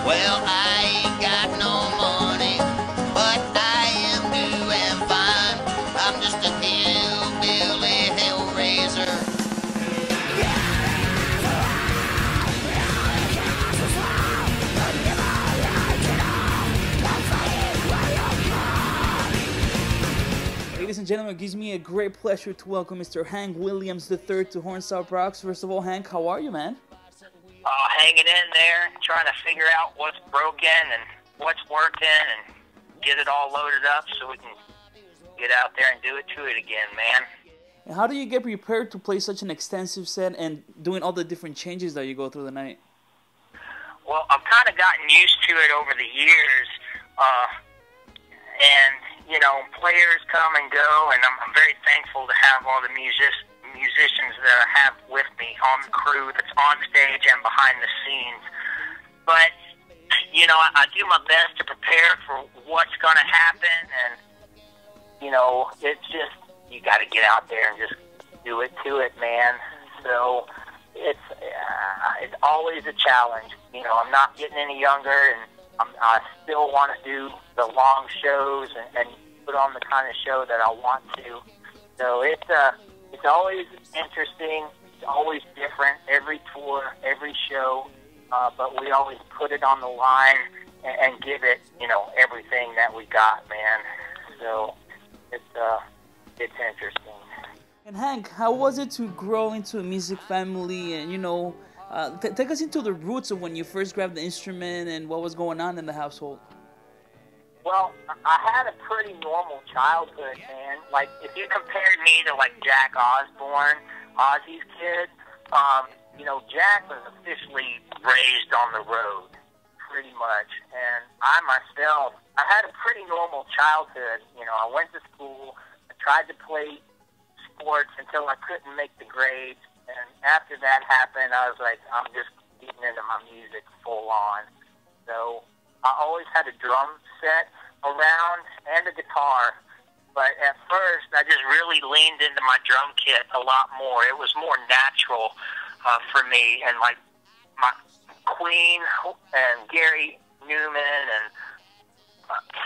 Well, I ain't got no money, but I am doing fine. I'm just a hillbilly hellraiser. Ladies and gentlemen, it gives me a great pleasure to welcome Mr. Hank Williams III to Hornsop Rocks. First of all, Hank, how are you, man? Hanging in there, trying to figure out what's broken and what's working and get it all loaded up so we can get out there and do it to it again, man. And how do you get prepared to play such an extensive set and doing all the different changes that you go through the night? Well, I've kind of gotten used to it over the years, and, you know, players come and go, and I'm very thankful to have all the musicians that I have with me on the crew that's on stage and behind the scenes. But, you know, I do my best to prepare for what's going to happen, and, you know, it's just, you got to get out there and just do it to it, man. So it's always a challenge. You know, I'm not getting any younger, and I still want to do the long shows and put on the kind of show that I want to. So it's always interesting. It's always different. Every tour, every show, but we always put it on the line and give it, you know, everything that we got, man. So it's interesting. And Hank, how was it to grow into a music family and, you know, take us into the roots of when you first grabbed the instrument and what was going on in the household? Well, I had a pretty normal childhood, man. Like, if you compared me to, like, Jack Osbourne, Ozzy's kid, you know, Jack was officially raised on the road, pretty much. And I myself, I had a pretty normal childhood. You know, I went to school, I tried to play sports until I couldn't make the grades. And after that happened, I was like, I'm just getting into my music full on. So I always had a drum set around and a guitar, but at first I just really leaned into my drum kit a lot more. It was more natural for me, and like my Queen and Gary Newman and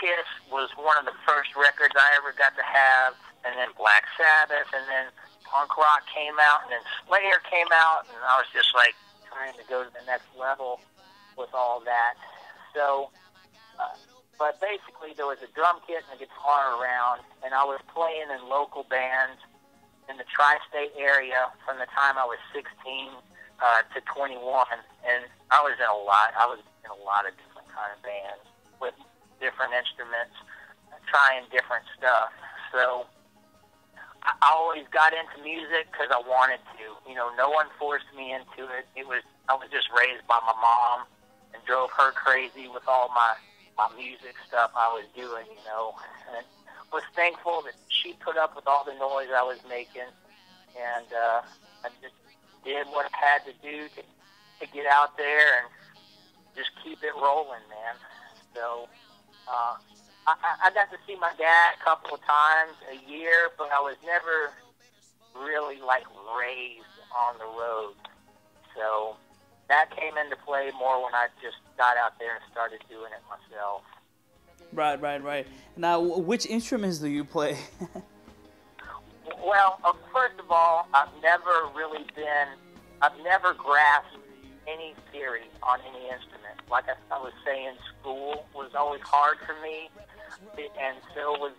Kiss was one of the first records I ever got to have, and then Black Sabbath, and then punk rock came out, and then Slayer came out, and I was just like trying to go to the next level with all that. So, but basically there was a drum kit and a guitar around, and I was playing in local bands in the tri-state area from the time I was 16 to 21, and I was in a lot of different kind of bands with different instruments, trying different stuff. So I always got into music because I wanted to. You know, no one forced me into it. I was just raised by my mom and drove her crazy with all my music stuff I was doing, you know. And was thankful that she put up with all the noise I was making, and I just did what I had to do to get out there and just keep it rolling, man. So I got to see my dad a couple of times a year, but I was never really, like, raised on the road. So that came into play more when I just got out there and started doing it myself. Right. Now, which instruments do you play? Well, first of all, I've never grasped any theory on any instrument. Like I was saying, school was always hard for me, and so was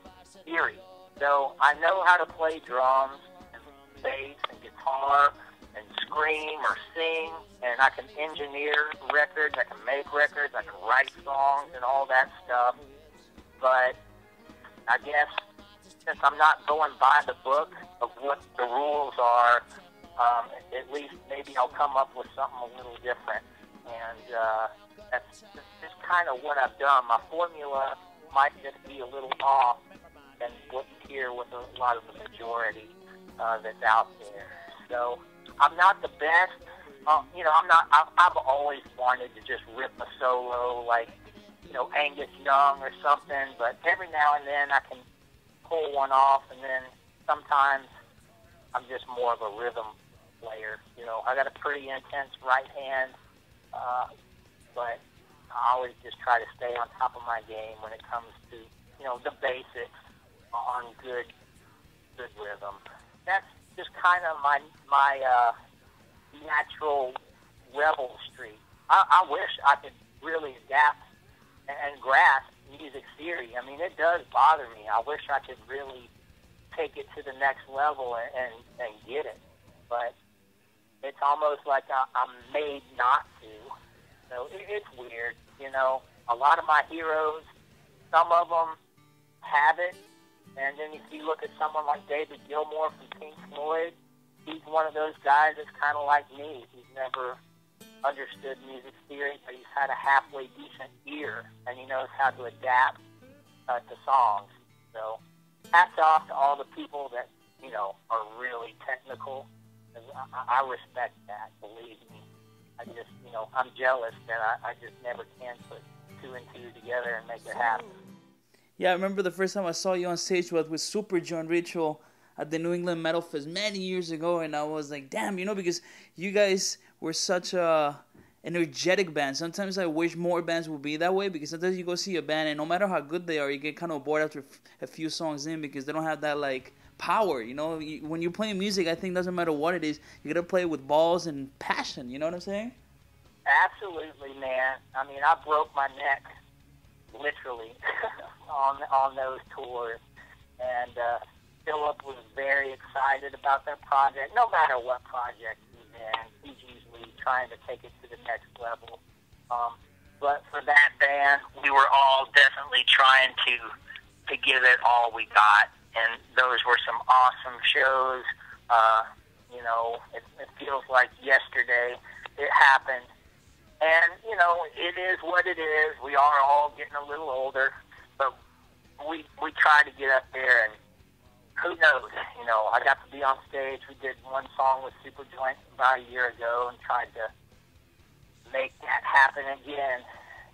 theory. So I know how to play drums and bass and guitar and scream or sing, and I can engineer records, I can make records, I can write songs and all that stuff. But I guess since I'm not going by the book of what the rules are, at least maybe I'll come up with something a little different. And that's just kind of what I've done. My formula might just be a little off than what you hear with a lot of the majority that's out there. So I'm not the best. You know, I've always wanted to just rip a solo like, you know, Angus Young or something, but every now and then I can pull one off, and then sometimes I'm just more of a rhythm player. You know, I got a pretty intense right hand, but I always just try to stay on top of my game when it comes to, the basics on good rhythm. That's just kind of my natural rebel streak. I wish I could really adapt and grasp music theory. I mean, it does bother me. I wish I could really take it to the next level and get it. But it's almost like I'm made not to. So it's weird, A lot of my heroes, some of them have it. And then if you look at someone like David Gilmour from Pink Floyd, he's one of those guys that's kind of like me. He's never understood music theory, but he's had a halfway decent ear, and he knows how to adapt to songs. So hats off to all the people that, are really technical. I respect that, believe me. I just, I'm jealous that I just never can put two and two together and make it happen. Yeah, I remember the first time I saw you on stage with SUPERJOINT Ritual at the New England Metal Fest many years ago, and I was like, damn, because you guys were such a energetic band. Sometimes I wish more bands would be that way, because sometimes you go see a band and no matter how good they are, you get kind of bored after a few songs in because they don't have that power. When you're playing music, I think it doesn't matter what it is, you gotta play it with balls and passion. You know what I'm saying? Absolutely, man. I mean, I broke my neck literally on those tours, and Philip was very excited about that project. No matter what project he's in, he's usually trying to take it to the next level. But for that band, we were all definitely trying to give it all we got, and those were some awesome shows. It feels like yesterday it happened. And, it is what it is. We are all getting a little older, but we try to get up there, and who knows? I got to be on stage. We did one song with SUPERJOINT about a year ago and tried to make that happen again.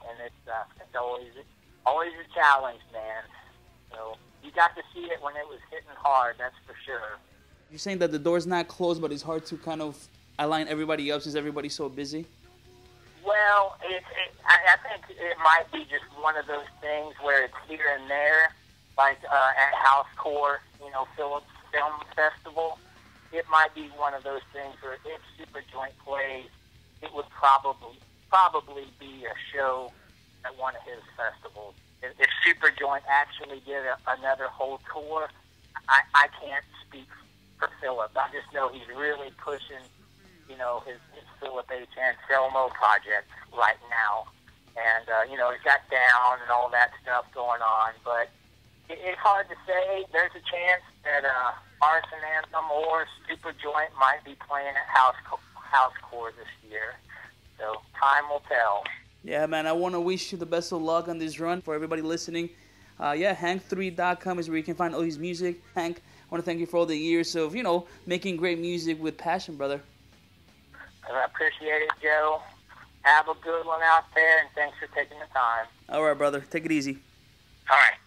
And it's always a challenge, man. So you got to see it when it was hitting hard, that's for sure. You're saying that the door's not closed, but it's hard to kind of align everybody up since everybody's so busy? Well, I think it might be just one of those things where it's here and there, like at House Core, Phillips Film Festival. It might be one of those things where if SUPERJOINT plays, it would probably be a show at one of his festivals. If SUPERJOINT actually did another whole tour, I can't speak for Philip. I just know he's really pushing his Philip H. Anselmo project right now. And, he's got Down and all that stuff going on. But it's hard to say. There's a chance that Arson Anthem or SUPERJOINT might be playing at House Core this year. So time will tell. Yeah, man, I want to wish you the best of luck on this run. For everybody listening, Hank3.com is where you can find all his music. Hank, I want to thank you for all the years of, making great music with passion, brother. I appreciate it, Joe. Have a good one out there, and thanks for taking the time. All right, brother. Take it easy. All right.